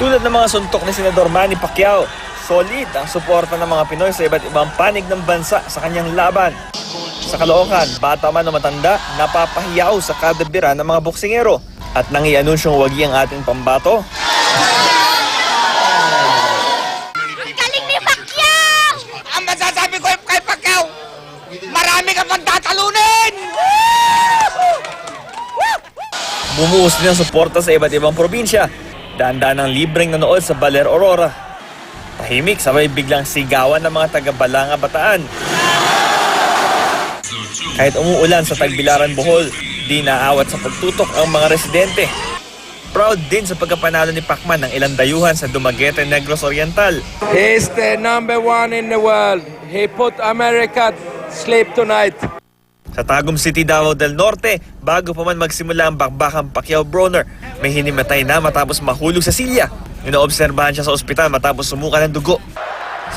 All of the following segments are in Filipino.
Tulad ng mga suntok ni Senador Manny Pacquiao, solid ang suporta ng mga Pinoy sa iba't ibang panig ng bansa sa kanyang laban. Sa Caloocan, bata man o matanda, napapahiyaw sa kada bira ng mga boksingero at nang i-anunsyong wagi ang ating pambato. Galing ni Pacquiao! Ang masasabi ko kay Pacquiao, marami ka pang tatalunin! Bumuhos din ang suporta sa iba't ibang probinsya. Daan-daan ng libreng nanood sa Baler Aurora. Tahimik sabay biglang sigawan ng mga taga-Balanga Bataan. Kahit umuulan sa Tagbilaran, Bohol, di naawat sa pagtutok ang mga residente. Proud din sa pagkapanalo ni Pacman ng ilang dayuhan sa Dumaguete, Negros Oriental. He's the #1 in the world. He put America sleep tonight. Sa Tagum City, Davao del Norte, bago pa man magsimula ang bakbakang Pacquiao-Broner, may hinimatay na matapos mahulog sa silya. Inoobserbahan siya sa ospital matapos sumuka ng dugo.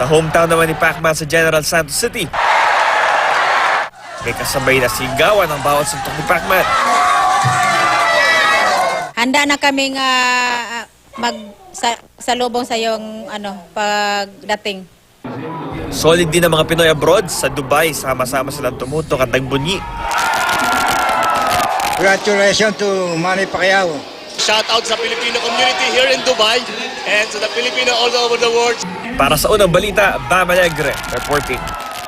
Sa hometown naman ni Pacman sa General Santos City, may kasabay na sigawan ang bawat suntok ni Pacman. Handa na kaming salubong sa iyong pagdating. Solid din ang mga Pinoy abroad. Sa Dubai, sama-sama silang tumutok at nagbunyi. Congratulations to Manny Pacquiao. Shout out sa Filipino community here in Dubai and to the Filipino all over the world. Para sa unang balita, Bam Alegre reporting.